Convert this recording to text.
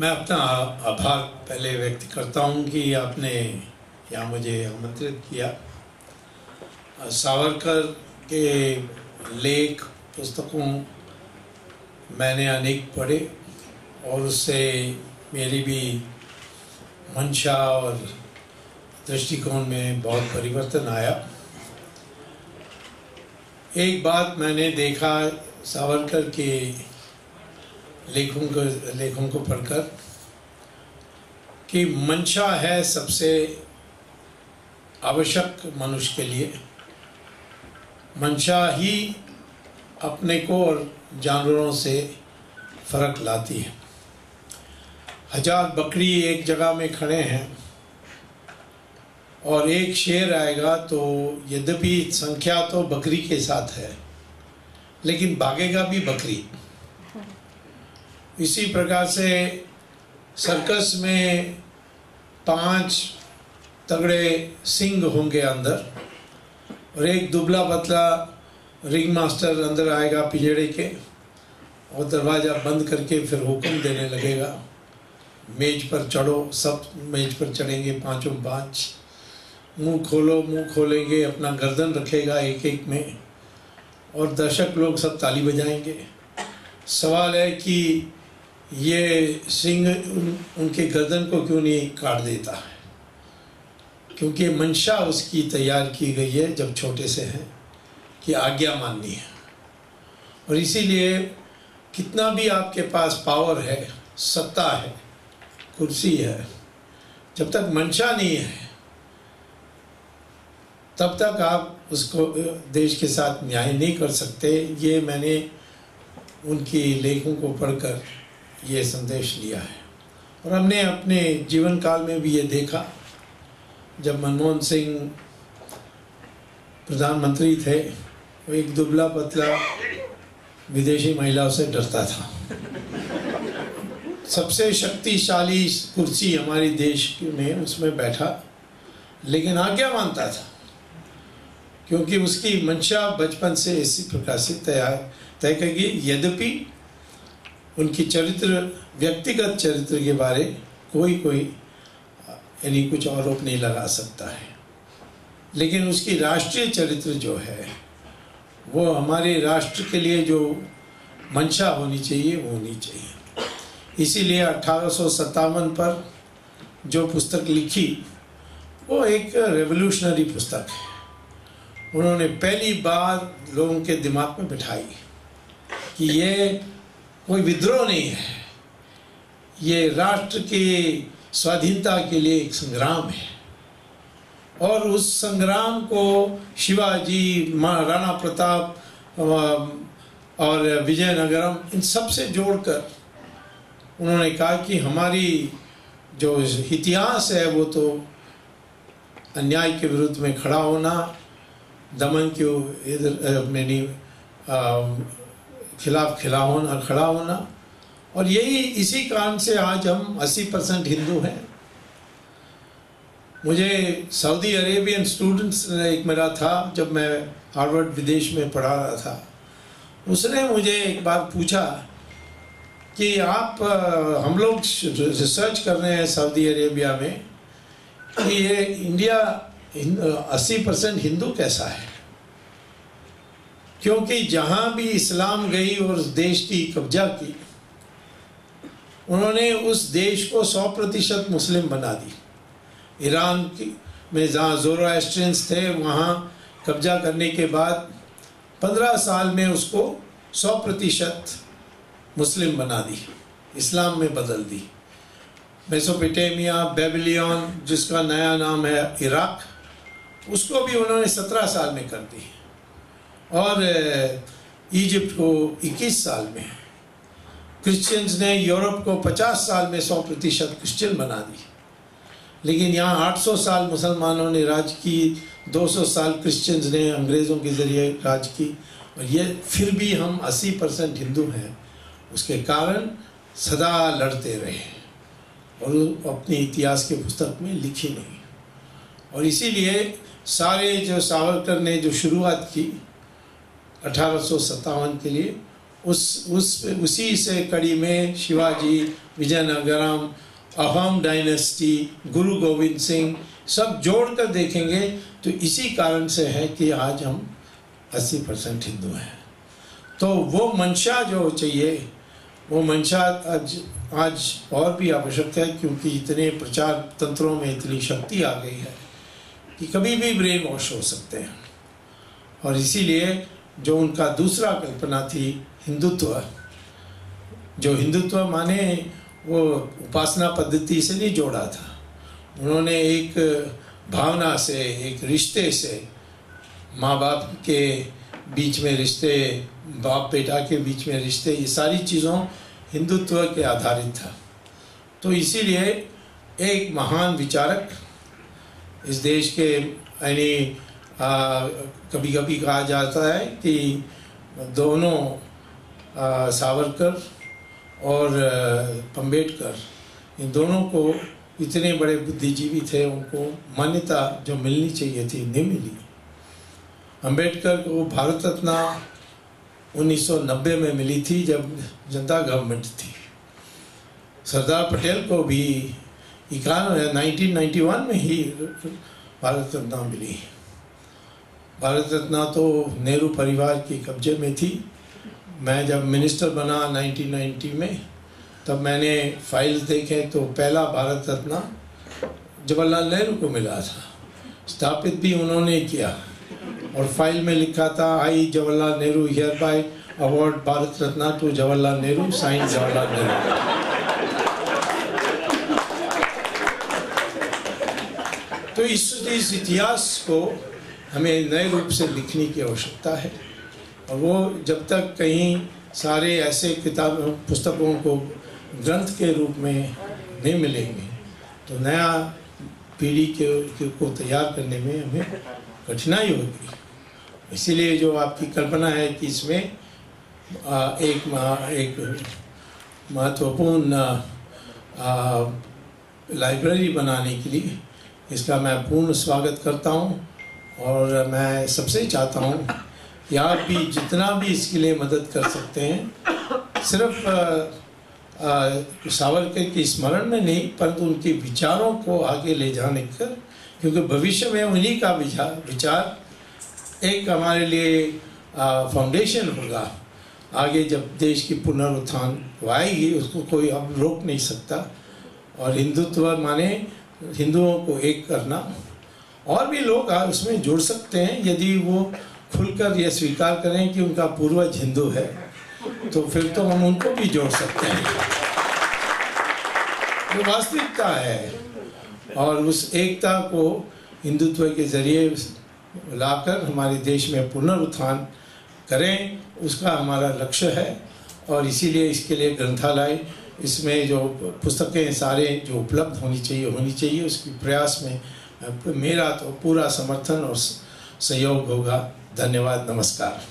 मैं अपना आभार पहले व्यक्त करता हूँ कि आपने यहाँ मुझे आमंत्रित किया। सावरकर के लेख पुस्तकों मैंने अनेक पढ़े और उससे मेरी भी मंशा और दृष्टिकोण में बहुत परिवर्तन आया। एक बात मैंने देखा सावरकर के लेखों को पढ़कर कि मंशा है सबसे आवश्यक मनुष्य के लिए। मंशा ही अपने को और जानवरों से फर्क लाती है। 1000 बकरी एक जगह में खड़े हैं और एक शेर आएगा तो यद्यपि संख्या तो बकरी के साथ है लेकिन भागेगा भी बकरी। इसी प्रकार से सर्कस में 5 तगड़े सिंह होंगे अंदर और एक दुबला पतला रिंग मास्टर अंदर आएगा पिंजड़े के और दरवाज़ा बंद करके फिर हुक्म देने लगेगा, मेज पर चढ़ो। सब मेज पर चढ़ेंगे, पाँचों 5। मुंह खोलो, मुंह खोलेंगे, अपना गर्दन रखेगा एक एक में और दर्शक लोग सब ताली बजाएंगे। सवाल है कि ये सिंह उनके गर्दन को क्यों नहीं काट देता है, क्योंकि मंशा उसकी तैयार की गई है जब छोटे से हैं कि आज्ञा माननी है। और इसीलिए कितना भी आपके पास पावर है, सत्ता है, कुर्सी है, जब तक मंशा नहीं है तब तक आप उसको देश के साथ न्याय नहीं कर सकते। ये मैंने उनकी लेखों को पढ़कर ये संदेश लिया है। और हमने अपने जीवन काल में भी ये देखा, जब मनमोहन सिंह प्रधानमंत्री थे, वो एक दुबला पतला विदेशी महिलाओं से डरता था। सबसे शक्तिशाली कुर्सी हमारे देश में उसमें बैठा, लेकिन आज्ञा मानता था क्योंकि उसकी मंशा बचपन से इसी प्रकार से तय करेगी। यद्यपि उनकी चरित्र, व्यक्तिगत चरित्र के बारे कोई यानी कुछ आरोप नहीं लगा सकता है, लेकिन उसकी राष्ट्रीय चरित्र जो है वो हमारे राष्ट्र के लिए जो मंशा होनी चाहिए वो होनी चाहिए। इसीलिए 1857 पर जो पुस्तक लिखी वो एक रेवोल्यूशनरी पुस्तक है। उन्होंने पहली बार लोगों के दिमाग में बिठाई कि ये कोई विद्रोह नहीं है, ये राष्ट्र की स्वाधीनता के लिए एक संग्राम है। और उस संग्राम को शिवाजी, महाराणा प्रताप और विजयनगरम, इन सब से जोड़कर उन्होंने कहा कि हमारी जो इतिहास है वो तो अन्याय के विरुद्ध में खड़ा होना, दमन के खिलाफ खड़ा होना। और यही इसी कारण से आज हम 80% हिंदू हैं। मुझे सऊदी अरेबियन स्टूडेंट्स एक मेरा था, जब मैं हार्वर्ड विदेश में पढ़ा रहा था, उसने मुझे एक बार पूछा कि आप हम लोग रिसर्च कर रहे हैं सऊदी अरेबिया में कि ये इंडिया 80% हिंदू कैसा है, क्योंकि जहाँ भी इस्लाम गई और देश की कब्जा की, उन्होंने उस देश को 100% मुस्लिम बना दी। ईरान में जहाँ ज़ोरोएस्ट्रियंस थे वहाँ कब्जा करने के बाद 15 साल में उसको 100% मुस्लिम बना दी, इस्लाम में बदल दी। मेसोपोटामिया, बेबीलोन, जिसका नया नाम है इराक, उसको भी उन्होंने 17 साल में कर दी। और इजिप्ट को 21 साल में। क्रिश्चियंस ने यूरोप को 50 साल में 100% क्रिश्चियन बना दी। लेकिन यहाँ 800 साल मुसलमानों ने राज की, 200 साल क्रिश्चियंस ने अंग्रेज़ों के ज़रिए राज की, और ये फिर भी हम 80% हिंदू हैं। उसके कारण सदा लड़ते रहे और अपनी इतिहास के पुस्तक में लिखी नहीं। और इसीलिए सारे जो सावरकर ने जो शुरुआत की 1857 के लिए, उसी से कड़ी में शिवाजी, विजयनगरम, अहोम डायनेस्टी, गुरु गोविंद सिंह, सब जोड़कर देखेंगे तो इसी कारण से है कि आज हम 80% हिंदू हैं। तो वो मंशा जो चाहिए, वो मंशा आज और भी आवश्यक है, क्योंकि इतने प्रचार तंत्रों में इतनी शक्ति आ गई है कि कभी भी ब्रेन वॉश हो सकते हैं। और इसीलिए जो उनका दूसरा कल्पना थी हिंदुत्व, जो हिंदुत्व माने वो उपासना पद्धति से नहीं जोड़ा था, उन्होंने एक भावना से, एक रिश्ते से, माँ बाप के बीच में रिश्ते, बाप बेटा के बीच में रिश्ते, ये सारी चीज़ों हिंदुत्व के आधारित था। तो इसीलिए एक महान विचारक इस देश के, यानी कभी कभी कहा जाता है कि दोनों सावरकर और अम्बेडकर, इन दोनों को इतने बड़े बुद्धिजीवी थे, उनको मान्यता जो मिलनी चाहिए थी नहीं मिली। अम्बेडकर को भारत रत्न 1990 में मिली थी, जब जनता गवर्नमेंट थी। सरदार पटेल को भी 1991 में ही भारत रत्न मिली। भारत रत्न तो नेहरू परिवार के कब्जे में थी। मैं जब मिनिस्टर बना 1990 में, तब मैंने फाइल्स देखे तो पहला भारत रत्न जवाहरलाल नेहरू को मिला था, स्थापित भी उन्होंने किया, और फाइल में लिखा था I Jawaharlal Nehru hereby award Bharat Ratna to Jawaharlal Nehru, sign Jawaharlal Nehru. तो इस इतिहास को हमें नए रूप से लिखने की आवश्यकता है, और वो जब तक कहीं सारे ऐसे पुस्तकों को ग्रंथ के रूप में नहीं मिलेंगे तो नया पीढ़ी को तैयार करने में हमें कठिनाई होगी। इसीलिए जो आपकी कल्पना है कि इसमें एक महत्वपूर्ण लाइब्रेरी बनाने के लिए, इसका मैं पूर्ण स्वागत करता हूं, और मैं सबसे चाहता हूं कि आप भी जितना भी इसके लिए मदद कर सकते हैं, सिर्फ सावरकर के स्मरण में नहीं, परंतु उनके विचारों को आगे ले जाने का, क्योंकि भविष्य में उन्हीं का विचार एक हमारे लिए फाउंडेशन होगा। आगे जब देश की पुनरुत्थान आएगी, उसको कोई अब रोक नहीं सकता। और हिंदुत्व माने हिंदुओं को एक करना, और भी लोग उसमें जुड़ सकते हैं यदि वो खुलकर यह स्वीकार करें कि उनका पूर्वज हिंदू है, तो फिर तो हम उनको भी जोड़ सकते हैं। वो वास्तविकता है, और उस एकता को हिंदुत्व के जरिए लाकर हमारे देश में पुनरुत्थान करें, उसका हमारा लक्ष्य है। और इसीलिए इसके लिए ग्रंथालय, इसमें जो पुस्तकें सारे जो उपलब्ध होनी चाहिए उसकी प्रयास में मेरा तो पूरा समर्थन और सहयोग होगा। धन्यवाद, नमस्कार।